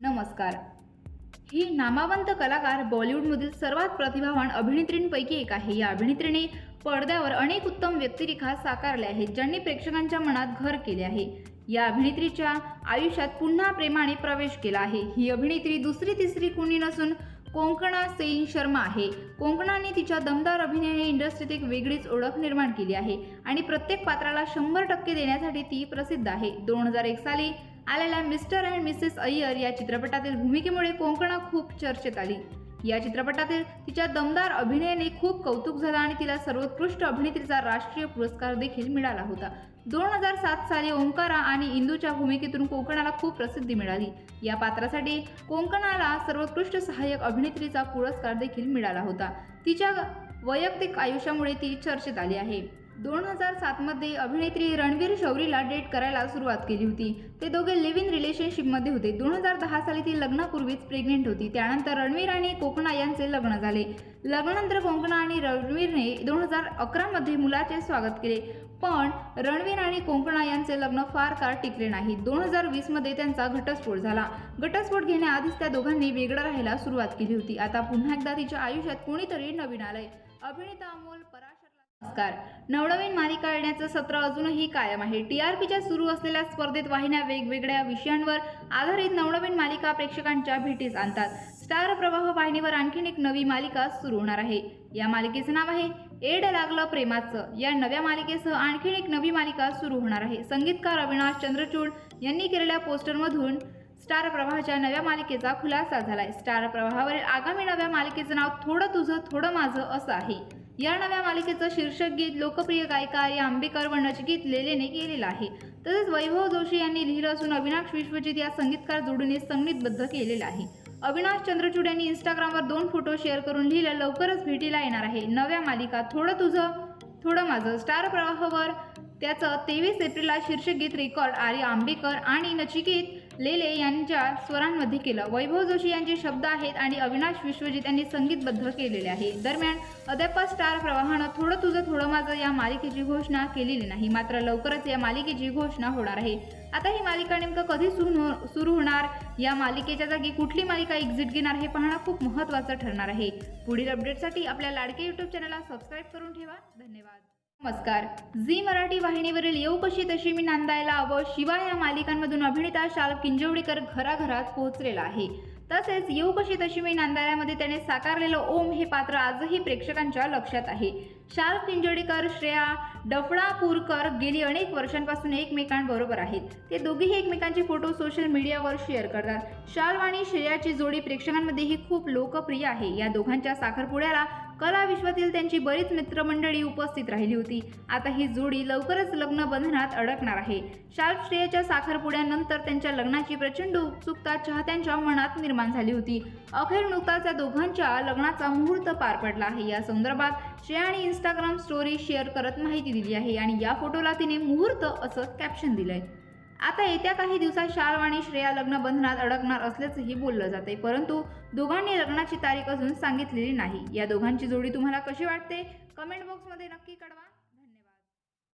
नमस्कार. ही नामवंत कलाकार बॉलिवूडमधील सर्वात प्रतिभावान अभिनेत्रींपैकी एक आहे. या अभिनेत्रीने पडद्यावर अनेक उत्तम व्यक्तिरेखा साकारल्या आहेत, ज्यांनी प्रेक्षकांच्या मनात घर केले आहे. या अभिनेत्रीच्या आयुष्यात पुन्हा प्रेमाने प्रवेश केला आहे. ही अभिनेत्री दुसरी तिसरी कुणी नसून कोंकणा सेन शर्मा आहे. कोंकणाने तिच्या दमदार अभिनयाने इंडस्ट्रीत एक वेगळीच ओळख निर्माण केली आहे आणि प्रत्येक पात्राला 100% देण्यासाठी ती प्रसिद्ध आहे. 2001 साली आलेल्या मिस्टर अँड मिसेस अय्यर या चित्रपटातील भूमिकेमुळे कोंकणा खूप चर्चेत आली. या चित्रपटातील तिच्या दमदार अभिनयाने खूप कौतुक झालं आणि तिला सर्वोत्कृष्ट अभिनेत्रीचा राष्ट्रीय पुरस्कार देखील मिळाला होता. 2007 साली ओंकारा आणि इंदूच्या भूमिकेतून कोंकणाला खूप प्रसिद्धी मिळाली. या पात्रासाठी कोंकणाला सर्वोत्कृष्ट सहाय्यक अभिनेत्रीचा पुरस्कार देखील मिळाला होता. तिच्या वैयक्तिक आयुष्यामुळे ती चर्चेत आली आहे. 2007 मध्ये अभिनेत्री रणवीर शौरीला डेट करायला सुरुवात केली होती. ते दोघे लिव्ह इन रिलेशनशिपमध्ये होते. 2010 साली ती लग्नापूर्वीच प्रेग्नेंट होती. त्यानंतर रणवीर आणि कोंकणा यांचे लग्न झाले. लग्नानंतर कोंकणा आणि रणवीरने 2011 मध्ये मुलाचे स्वागत केले. पण रणवीर आणि कोंकणा यांचे लग्न फार काळ टिकले नाही. 2020 मध्ये त्यांचा घटस्फोट झाला. घटस्फोट घेण्याआधीच त्या दोघांनी वेगळं राहायला सुरुवात केली होती. आता पुन्हा एकदा तिच्या आयुष्यात कोणीतरी नवीन आलंय. अभिनेता अमोल पराशरला नमस्कार. नवनवीन मालिका येण्याचं सत्र अजूनही कायम आहे. टीआरपीच्या सुरू असलेल्या स्पर्धेत वाहिन्या वेगवेगळ्या विषयांवर आधारित नवनवीन मालिका प्रेक्षकांच्या भेटीस आणतात. स्टार प्रवाह वाहिनीवर आणखीन एक नवी मालिका सुरू होणार आहे. या मालिकेचं नाव आहे एड लागलं प्रेमाचं. या नव्या मालिकेसह आणखीन एक नवी मालिका सुरू होणार आहे. संगीतकार अविनाश चंद्रचूड यांनी केलेल्या पोस्टरमधून स्टार प्रवाहाच्या नव्या मालिकेचा खुलासा झालाय. स्टार प्रवाहावरील आगामी नव्या मालिकेचं नाव थोडं तुझं थोडं माझं असं आहे. या नव्या मालिकेचं शीर्षक गीत लोकप्रिय गायिका आर्या आंबेकर व नचिकेत लेलेने केलेलं आहे. तसेच वैभव जोशी यांनी लिहिलं असून अविनाश विश्वजित या संगीतकार जोडीने संगीतबद्ध केलेलं आहे. अविनाश चंद्रचूड यांनी इंस्टाग्रामवर 2 फोटो शेअर करून लिहिलं, लवकरच भेटीला येणार आहे नव्या मालिका थोडं तुझं थोडं माझं. स्टार प्रवाहावर त्याचं 23 एप्रिलला शीर्षक गीत रेकॉर्ड आर्या आंबेकर आणि नचिकेत लेले यांच्या स्वरांमध्ये केलं. वैभव जोशी यांचे शब्द आहेत आणि अविनाश विश्वजित यांनी संगीतबद्ध केलेले आहे. दरम्यान अद्याप स्टार प्रवाहानं थोडं तुझं थोडं माझं या मालिकेची घोषणा केलेली नाही. मात्र लवकरच या मालिकेची घोषणा होणार आहे. आता ही मालिका नेमकं कधी सुरू होणार, या मालिकेच्या जागी कुठली मालिका एक्झिट घेणार हे पाहणं खूप महत्त्वाचं ठरणार आहे. पुढील अपडेटसाठी आपल्या लाडके यूट्यूब चॅनलला सबस्क्राईब करून ठेवा. धन्यवाद. नमस्कार. झी मराठी वाहिनीवरील येऊ कशी तशी मी नांदायला हवं, शिवाय या मालिकांमधून अभिनेता शाल्व किंजवडेकर घराघरात पोहोचलेला आहे. तसेच येऊ कशी तशी मी नांदायलामध्ये त्याने साकारलेलं ओम हे पात्र आजही प्रेक्षकांच्या लक्षात आहे. शाल्व किंजवडेकर, श्रेया डफळापूरकर गेली अनेक वर्षांपासून एकमेकांबरोबर आहेत. ते दोघेही एकमेकांचे फोटो सोशल मीडियावर शेअर करतात. शाल्व आणि श्रेयाची जोडी प्रेक्षकांमध्येही खूप लोकप्रिय आहे. या दोघांच्या साखरपुड्याला कला विश्वातील त्यांची बरीच मित्रमंडळी उपस्थित राहिली होती. आता ही जोडी लवकरच लग्न बंधनात अडकणार आहे. शाल्व श्रेयाच्या साखरपुड्यानंतर त्यांच्या लग्नाची प्रचंड उत्सुकता चाहत्यांच्या मनात निर्माण झाली होती. अखेर नुकताच या दोघांच्या लग्नाचा मुहूर्त पार पडला आहे. या संदर्भात श्रेयाने इंस्टाग्राम स्टोरी शेअर करत माहिती दिली आहे आणि या फोटोला तिने मुहूर्त असं कॅप्शन दिलंय. आता येत्या काही दिवसात शाल्व आणि श्रेया लग्न बंधनात अडकणार असल्याचंही बोललं जाते, परंतु दोघांनी लग्नाची तारीख अजून सांगितलेली नाही. या दोघांची जोडी तुम्हाला कशी वाटते कमेंट बॉक्समध्ये नक्की कळवा.